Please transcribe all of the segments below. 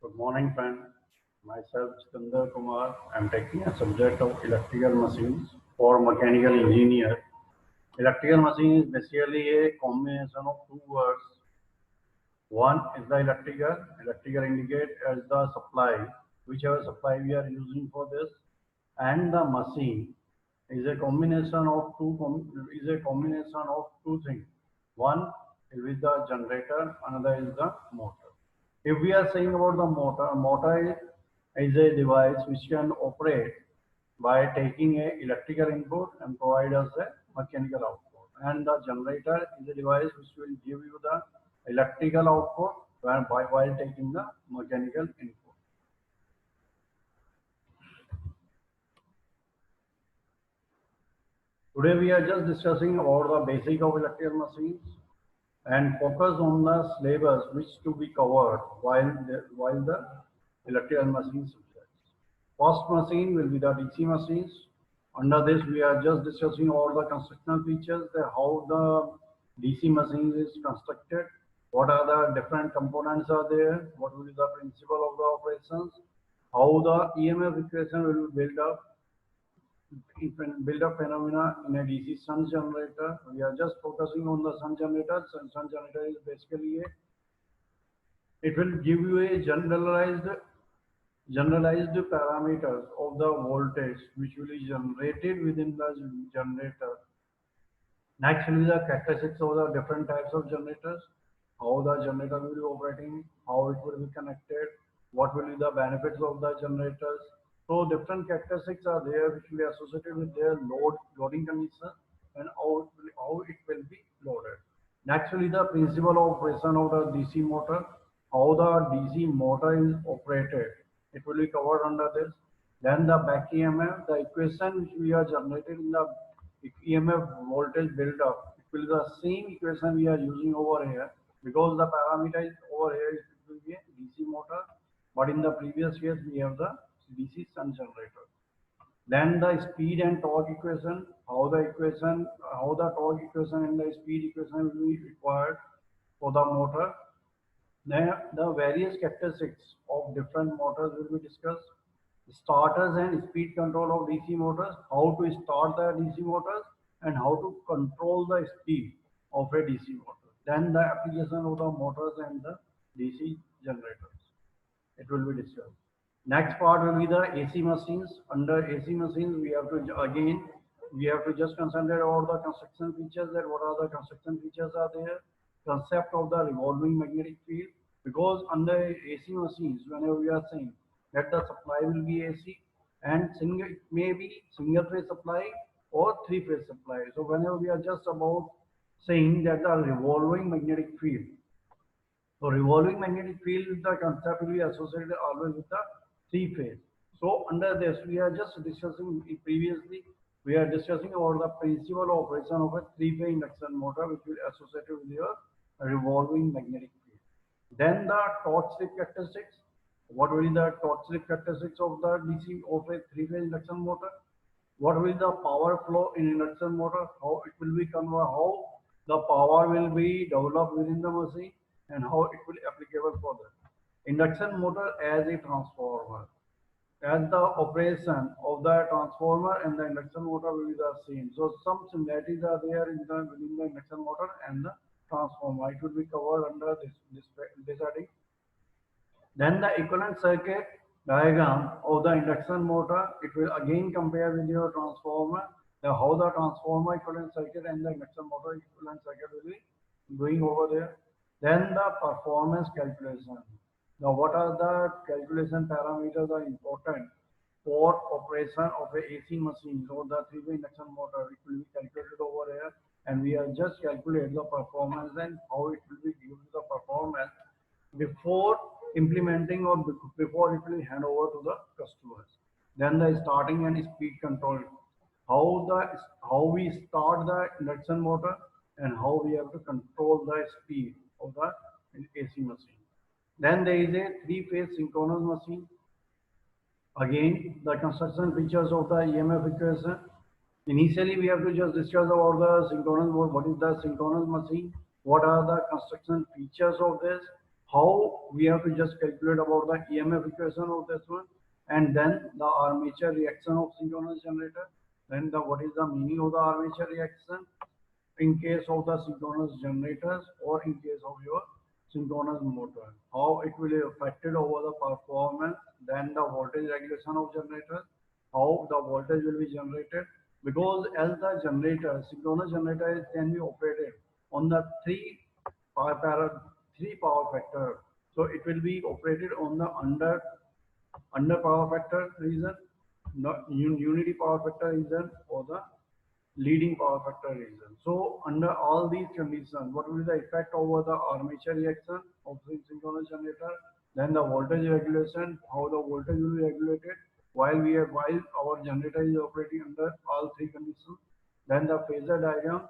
Good morning, friend. Myself, Chitendra Kumar. I'm taking a subject of electrical machines for mechanical engineer. Electrical machine is basically a combination of two words. One is the electrical. Electrical indicate as the supply, whichever supply we are using for this, and the machine is a combination of two things. One is with the generator, another is the motor. If we are saying about the motor is a device which can operate by taking a electrical input and provide us a mechanical output. And the generator is a device which will give you the electrical output while taking the mechanical input. Today we are just discussing about the basic of electrical machines and focus on the syllabus which to be covered while the electrical machine subjects. First machine will be the DC machines. Under this, we are just discussing all the constructional features, how the DC machine is constructed, what are the different components are there, what will be the principle of the operations, how the EMF equation will be built up, build-up phenomena in a DC sun generator. We are just focusing on the sun generator. Sun generator is basically it will give you a generalized parameters of the voltage which will be generated within the generator. Next will be the characteristics of the different types of generators, how the generator will be operating, how it will be connected, what will be the benefits of the generators. So different characteristics are there which will be associated with their loading condition and how it will be loaded. Next will be the principle of operation of the DC motor, how the DC motor is operated. It will be covered under this. Then the back EMF, the equation which we are generated in the EMF voltage build up, it will be the same equation we are using over here because the parameter is over here it will be a DC motor, but in the previous case we have the DC sun generator. Then the speed and torque equation, how the torque equation and the speed equation will be required for the motor. Then the various characteristics of different motors will be discussed. Starters and speed control of DC motors, how to start the DC motors and how to control the speed of a DC motor. Then the application of the motors and the DC generators. It will be discussed. Next part will be the AC machines. Under AC machines, we have to just concentrate on the construction features. That what are the construction features are there? Concept of the revolving magnetic field. Because under AC machines, whenever we are saying that the supply will be AC and it may be single phase supply or three phase supply. So whenever we are just about saying that the revolving magnetic field. So revolving magnetic field, the concept will be associated always with the three phase. So under this, we are just discussing previously, we are discussing about the principle of operation of a three-phase induction motor, which will associated with your revolving magnetic field. Then the torque slip characteristics. What will be the torque slip characteristics of the DC of a three-phase induction motor? What will be the power flow in induction motor? How it will be converted? How the power will be developed within the machine and how it will be applicable for that. Induction motor as a transformer. As the operation of the transformer and the induction motor will be the same. So some similarities are there within the induction motor and the transformer. It will be covered under this heading. Then the equivalent circuit diagram of the induction motor, it will again compare with your transformer, how the transformer equivalent circuit and the induction motor equivalent circuit will be doing over there. Then the performance calculation. Now what are the calculation parameters are important for operation of a AC machine or the three-phase induction motor? It will be calculated over here and we are just calculate the performance and how it will be given the performance before implementing or before it will hand over to the customers. Then the starting and speed control, how we start the induction motor and how we have to control the speed of the AC machine. Then there is a three-phase synchronous machine. Again, the construction features of the EMF equation. Initially, we have to just discuss about the synchronous mode. What is the synchronous machine? What are the construction features of this? how we have to just calculate about the EMF equation of this one, and then the armature reaction of synchronous generator, then the what is the meaning of the armature reaction in case of the synchronous generators or in case of your synchronous motor, how it will be affected over the performance, then the voltage regulation of generator, how the voltage will be generated, because as the generator, synchronous generator can be operated on the three power factor. So it will be operated on the under power factor region, not unity power factor region, or the leading power factor region. So under all these conditions, what will be the effect over the armature reaction of the synchronous generator? Then the voltage regulation, how the voltage will be regulated while our generator is operating under all three conditions. Then the phasor diagram,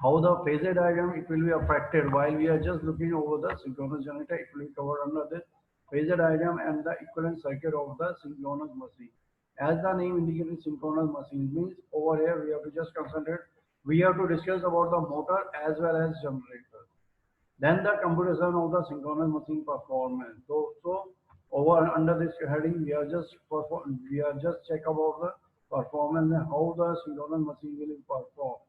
how the phasor diagram it will be affected while we are just looking over the synchronous generator. It will be covered under this phasor diagram and the equivalent circuit of the synchronous machine. As the name indicates, synchronous machine means over here we have to just concentrate. We have to discuss about the motor as well as generator. Then the computation of the synchronous machine performance. So over under this heading, we are just check about the performance and how the synchronous machine will perform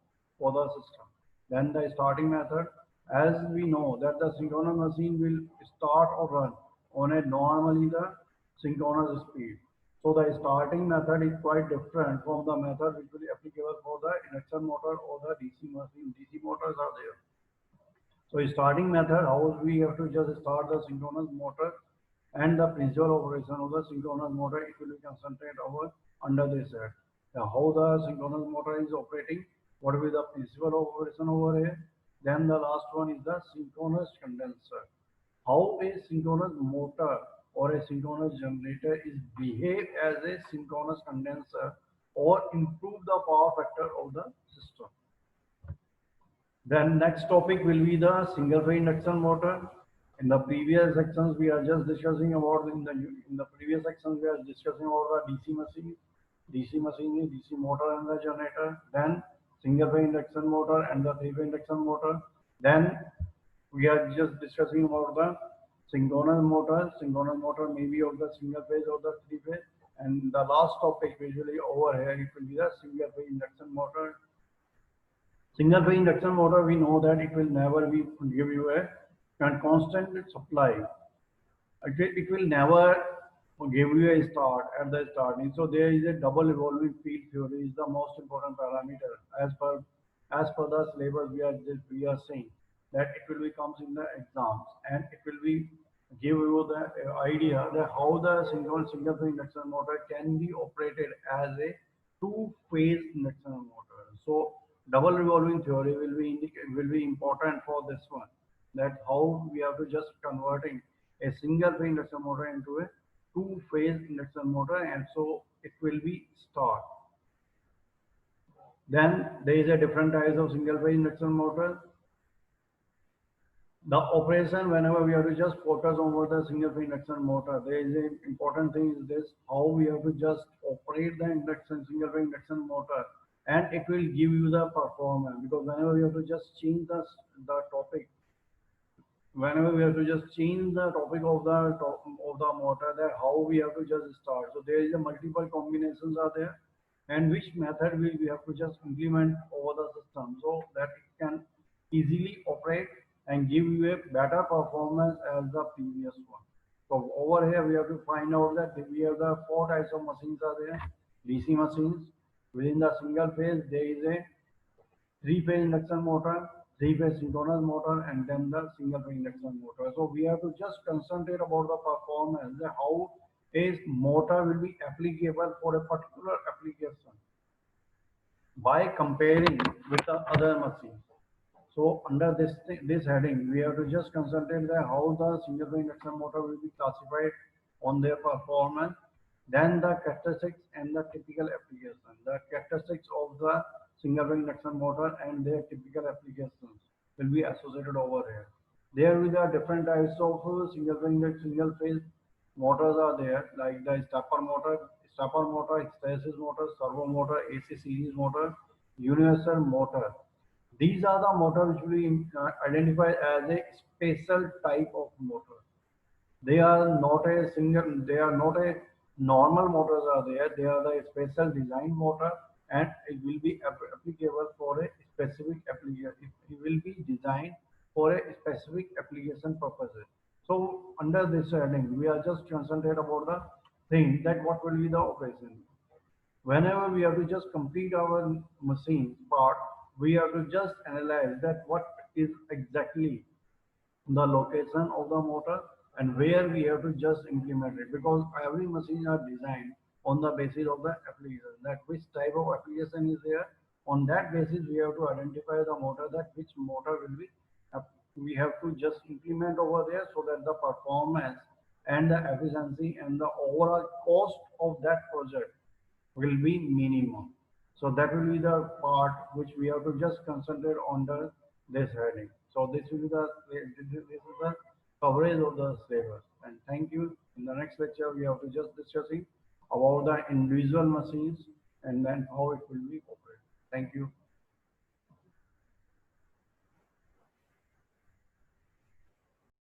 for the system. Then the starting method, as we know that the synchronous machine will start or run on a normally the synchronous speed. So the starting method is quite different from the method which will be applicable for the induction motor or the DC machine. DC motors are there. So starting method, how we have to just start the synchronous motor and the principal operation of the synchronous motor, it will be concentrate over under this head. How the synchronous motor is operating, what will be the principal operation over here. Then the last one is the synchronous condenser. How a synchronous motor or a synchronous generator is behave as a synchronous condenser or improve the power factor of the system. Then next topic will be the single phase induction motor. In the previous sections, we are just discussing about in the previous sections we are discussing about the DC machine, DC motor and the generator. Then single phase induction motor and the three phase induction motor. Then we are just discussing about the synchronous motor. Synchronous motor may be of the single phase or the three phase. And the last topic usually over here it will be the single phase induction motor. Single phase induction motor, we know that it will never be give you a constant supply. It will never give you a start at the starting. So there is a double evolving field theory is the most important parameter as per the syllabus we are saying that it will be comes in the exams and it will be give you the idea that how the single phase induction motor can be operated as a two-phase induction motor. So double revolving theory will be important for this one, that how we have to just converting a single phase induction motor into a two-phase induction motor, and so it will be start. Then there is a different types of single phase induction motor. The operation, whenever we have to just focus on what the single phase induction motor, there is a important thing is this, how we have to just operate the single phase induction motor, and it will give you the performance. Because whenever we have to just change the topic, whenever we have to just change the topic of the motor, that how we have to just start. So there is a multiple combinations are there, and which method will we have to just implement over the system so that it can easily operate and give you a better performance as the previous one. So over here we have to find out that we have the four types of machines are there. DC machines. Within the single phase there is a three-phase induction motor, three-phase synchronous motor, and then the single phase induction motor. So we have to just concentrate about the performance, how a motor will be applicable for a particular application by comparing with the other machines. So under this heading, we have to just concentrate that how the single phase induction motor will be classified on their performance. Then the characteristics and the typical application. The characteristics of the single phase induction motor and their typical applications will be associated over here. There will be different types of single phase motors are there, like the stepper motor, hysteresis motor, servo motor, AC series motor, universal motor. These are the motor which we identify as a special type of motor. They are not a single, they are not a normal motors are there. They are the special design motor, and it will be applicable for a specific application. It will be designed for a specific application purposes. So under this heading, we are just concentrate about the thing that what will be the operation. Whenever we have to just complete our machine part, we have to just analyze that what is exactly the location of the motor and where we have to just implement it, because every machine are designed on the basis of the application, that which type of application is there. On that basis we have to identify the motor, that which motor will be we have to just implement over there, so that the performance and the efficiency and the overall cost of that project will be minimum. So that will be the part which we have to just concentrate on this heading. So this will be the coverage of the syllabus. And thank you. In the next lecture, we have to just discussing about the individual machines and then how it will be operated. Thank you.